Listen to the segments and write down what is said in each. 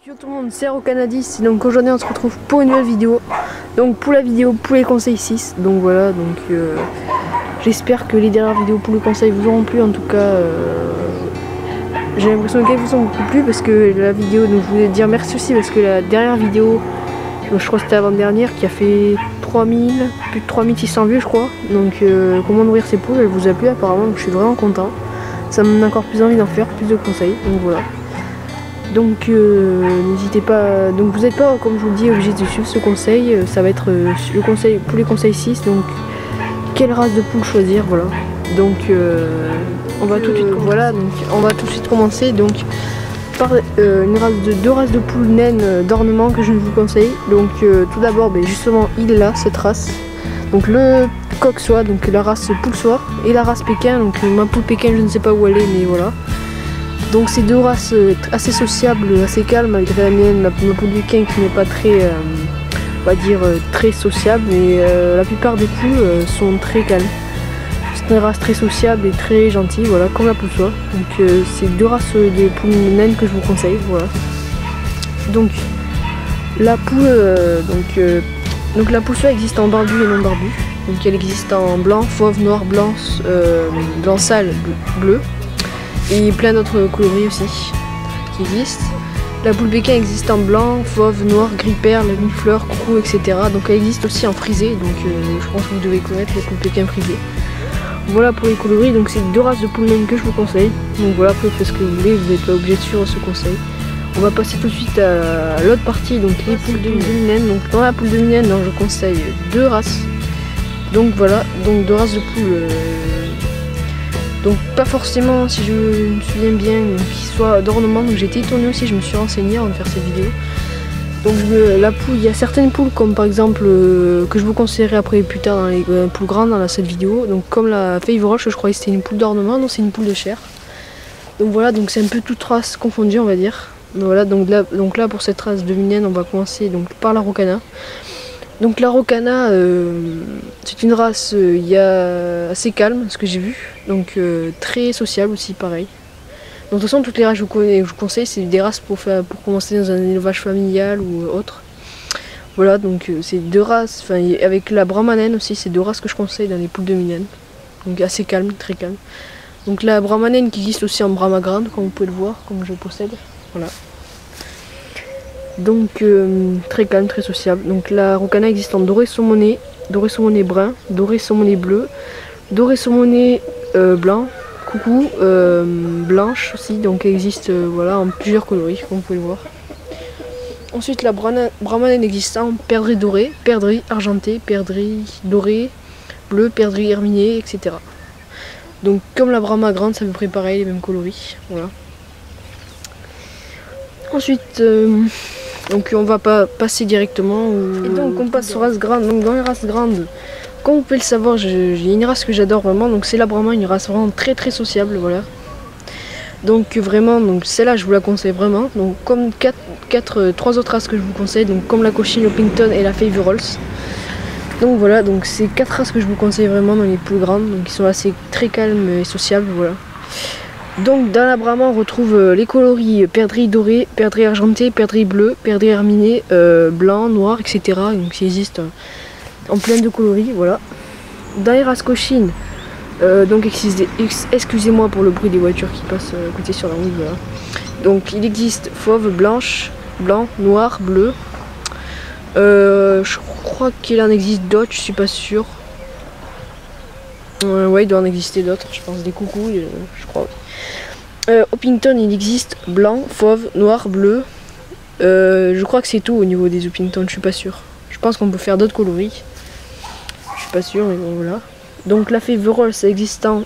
Yo tout le monde, c'est Rocanadis, donc aujourd'hui on se retrouve pour une nouvelle vidéo. Donc pour la vidéo pour les conseils 6, donc voilà, donc j'espère que les dernières vidéos pour les conseils vous auront plu. En tout cas j'ai l'impression qu'elles vous ont beaucoup plu parce que la vidéo, donc je voulais dire merci aussi parce que la dernière vidéo, je crois que c'était l'avant-dernière, qui a fait plus de 3600 vues je crois. Donc comment nourrir ses poules, elle vous a plu apparemment, donc je suis vraiment content. Ça me donne encore plus envie d'en faire, plus de conseils, donc voilà. Donc n'hésitez pas, donc vous n'êtes pas, comme je vous le dis, obligé de suivre ce conseil. Ça va être le conseil pour les conseils 6, donc quelle race de poule choisir, voilà. Donc on va tout de suite voilà, donc on va tout de suite commencer donc par deux races de poules naines d'ornement que je vous conseille. Donc tout d'abord, justement il est là, cette race. Donc le coq soie, donc la race poule soie, et la race Pékin. Donc ma poule Pékin, je ne sais pas où elle est, mais voilà. Donc c'est deux races assez sociables, assez calmes, malgré la mienne, ma poule Pékin qui n'est pas très, on va dire, très sociable, mais la plupart des poules sont très calmes. C'est une race très sociable et très gentille, voilà, comme la poule soie. Donc c'est deux races de poules naines que je vous conseille, voilà. Donc la poule, donc la poule soie existe en barbu et non barbu. Donc elle existe en blanc, fauve, noir, blanc, blanc sale, bleu. Et plein d'autres coloris aussi qui existent. La poule Pékin existe en blanc, fauve, noir, gris perle, mi-fleur, coucou, etc. Donc elle existe aussi en frisé, donc je pense que vous devez connaître les poules Pékin frisées. Voilà pour les coloris, donc c'est deux races de poules naines que je vous conseille. Donc voilà, après faites ce que vous voulez, vous n'êtes pas obligé de suivre ce conseil. On va passer tout de suite à l'autre partie, donc les poules demi-naines. Donc dans la poule demi-naine, je conseille deux races. Donc voilà, donc deux races de poules. Donc pas forcément, si je me souviens bien, qu'ils soient d'ornement. Donc j'ai été étonnée aussi, je me suis renseignée avant de faire cette vidéo. Donc la poule, il y a certaines poules comme par exemple que je vous conseillerais après plus tard dans les poules grandes dans cette vidéo. Donc comme la Fave Roche, je croyais que c'était une poule d'ornement, non, c'est une poule de chair. Donc voilà, donc c'est un peu toute race confondue, on va dire. Donc voilà, donc là pour cette race de mignonne, on va commencer donc par la Rocana. Donc la Rocana, c'est une race assez calme, ce que j'ai vu, donc très sociable aussi, pareil. Donc de toute façon, toutes les races que je vous conseille, c'est des races pour commencer dans un élevage familial ou autre. Voilà, donc c'est deux races, avec la Brahma naine aussi, c'est deux races que je conseille dans les poules de mignonne. Donc assez calme, très calme. Donc la Brahma naine qui existe aussi en Brahma grande, comme vous pouvez le voir, comme je possède, voilà. Donc très calme, très sociable. Donc la Rocana existe en doré saumoné brun, doré saumoné bleu, doré saumoné blanc, coucou, blanche aussi. Donc elle existe voilà, en plusieurs coloris, comme vous pouvez le voir. Ensuite la Brahma naine existe en perdrix doré, perdrix argenté, perdrix doré, bleu, perdrix herminé, etc. Donc comme la Brahma grande, c'est à peu près pareil, les mêmes coloris. Voilà. Ensuite donc on va pas passer directement et donc on passe aux races grandes. Donc dans les races grandes, comme vous pouvez le savoir, j'ai une race que j'adore vraiment, donc c'est la Brahma, une race vraiment très très sociable, voilà. Donc vraiment, donc celle-là je vous la conseille vraiment. Donc comme trois autres races que je vous conseille, donc comme la Cochin, l'Oppington et la Fave Rolls. Donc voilà, donc c'est quatre races que je vous conseille vraiment dans les plus grandes, donc qui sont assez très calmes et sociables, voilà. Donc dans la Brahma on retrouve les coloris perdrix doré, perdrix argenté, perdrix bleu, perdrix herminé, blanc, noir, etc. Donc qui existent en plein de coloris, voilà. Dans les races Cochin, donc excusez-moi pour le bruit des voitures qui passent à côté sur la route, voilà. Donc il existe fauve, blanche, blanc, noir, bleu. Je crois qu'il en existe d'autres, je suis pas sûre. Ouais, il doit en exister d'autres, je pense, des coucous, je crois. Oppington, il existe blanc, fauve, noir, bleu. Je crois que c'est tout au niveau des Oppington, je suis pas sûre. Je pense qu'on peut faire d'autres coloris. Je suis pas sûre, mais bon, voilà. Donc la Fave Rolls, ça existe en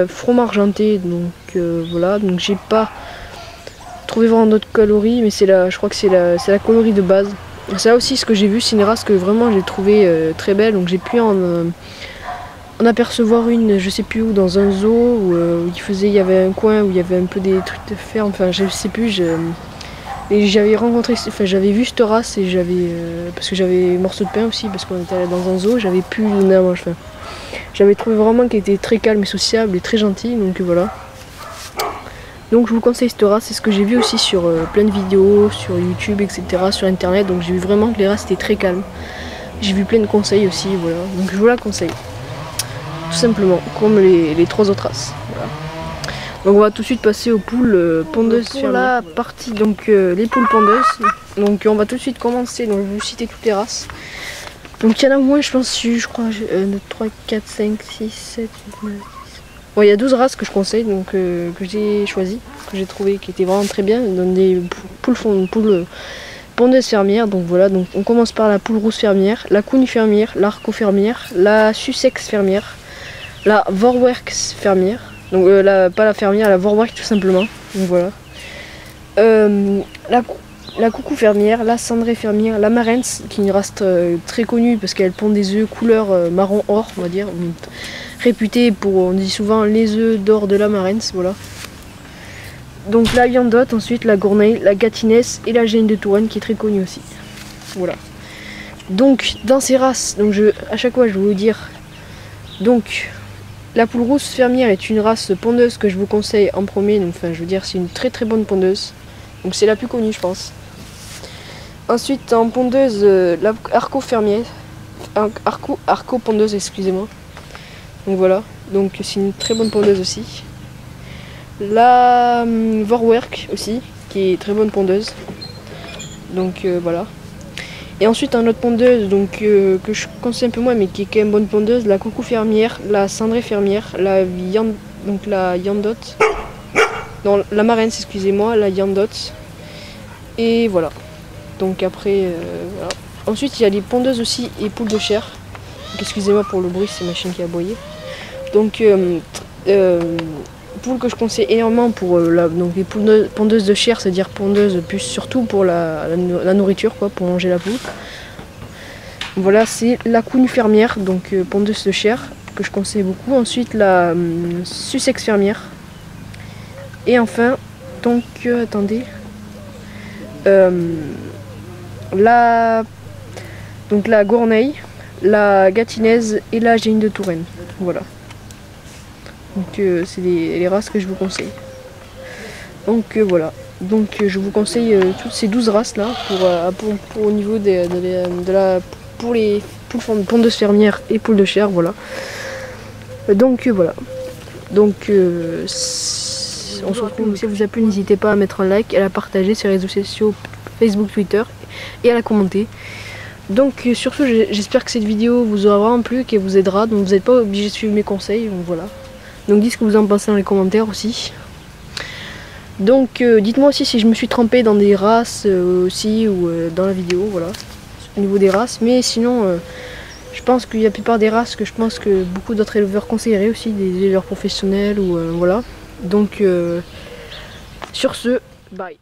fromage argenté, donc voilà. Donc j'ai pas trouvé vraiment d'autres coloris, mais je crois que c'est la coloris de base. C'est là aussi ce que j'ai vu, c'est une race que vraiment j'ai trouvé très belle, donc j'ai pu en apercevoir une, je sais plus où, dans un zoo où il y avait un coin où il y avait un peu des trucs de ferme, enfin je sais plus, et j'avais vu cette race et parce que j'avais morceau de pain aussi, parce qu'on était allé dans un zoo, j'avais pu donner à manger. J'avais trouvé vraiment qu'elle était très calme et sociable et très gentille, donc voilà. Donc je vous conseille cette race, c'est ce que j'ai vu aussi sur plein de vidéos, sur YouTube, etc., sur internet. Donc j'ai vu vraiment que les races étaient très calmes. J'ai vu plein de conseils aussi, voilà. Donc je vous la conseille. Tout simplement, comme les 3 autres races. Voilà. Donc on va tout de suite passer aux poules pondeuses. Pour la partie, donc les poules pondeuses. Donc on va tout de suite commencer, donc je vais vous citer toutes les races. Donc il y en a au moins, je pense, je crois, 3, 4, 5, 6, 7, 8, 9, 10. Bon, il y a 12 races que je conseille, donc que j'ai choisi, que j'ai trouvé qui étaient vraiment très bien, dans des poules pondeuses fermières. Donc voilà, donc on commence par la poule rousse fermière, la coon fermière, l'arco fermière, la sussex fermière, la vorwerks fermière, donc pas la fermière, la vorwerk tout simplement. Donc voilà. La coucou fermière, la cendrée fermière, la marens, qui est une race très connue parce qu'elle pond des œufs couleur marron or, on va dire, réputée pour, on dit souvent, les œufs d'or de la marens, voilà. Donc la Wyandotte, ensuite la Gournay, la Gâtinès et la Génie de Touraine qui est très connue aussi. Voilà. Donc dans ces races, donc à chaque fois je vais vous dire, donc la poule rousse fermière est une race pondeuse que je vous conseille en premier, donc enfin je veux dire c'est une très bonne pondeuse. Donc c'est la plus connue je pense. Ensuite en pondeuse, la arco fermière, arco pondeuse excusez-moi. Donc voilà, donc c'est une très bonne pondeuse aussi. La vorwerk aussi, qui est très bonne pondeuse. Donc voilà. Et ensuite un autre pondeuse donc, que je conseille un peu moins mais qui est quand même bonne pondeuse, la coucou fermière, la cendrée fermière, la Wyandotte, non la marens excusez-moi, la Wyandotte. Et voilà. Donc après voilà. Ensuite il y a les pondeuses aussi et poules de chair. Excusez-moi pour le bruit, c'est ma chienne qui a aboyé. Donc poules que je conseille énormément pour donc les pondeuses de chair, c'est-à-dire pondeuses plus surtout pour la nourriture quoi, pour manger la poule. Voilà, c'est la coon fermière, donc pondeuse de chair que je conseille beaucoup. Ensuite la sussex fermière. Et enfin, donc attendez, la Gournay, la Gâtinès et la Génie de Touraine. Voilà. Donc c'est les races que je vous conseille. Donc voilà. Donc je vous conseille toutes ces 12 races là pour au niveau pour les poules pondeuses fermières et poules de chair, voilà. Donc voilà. Donc on se retrouve. Si ça vous a plu, n'hésitez pas à mettre un like, à la partager sur les réseaux sociaux Facebook, Twitter et à la commenter. Donc sur ce, j'espère que cette vidéo vous aura vraiment plu, qu'elle vous aidera. Donc vous n'êtes pas obligé de suivre mes conseils. Donc voilà. Donc dites ce que vous en pensez dans les commentaires aussi. Donc dites-moi aussi si je me suis trompée dans des races aussi ou dans la vidéo, voilà, au niveau des races. Mais sinon, je pense qu'il y a la plupart des races que je pense que beaucoup d'autres éleveurs conseilleraient aussi, des éleveurs professionnels ou voilà. Donc sur ce, bye.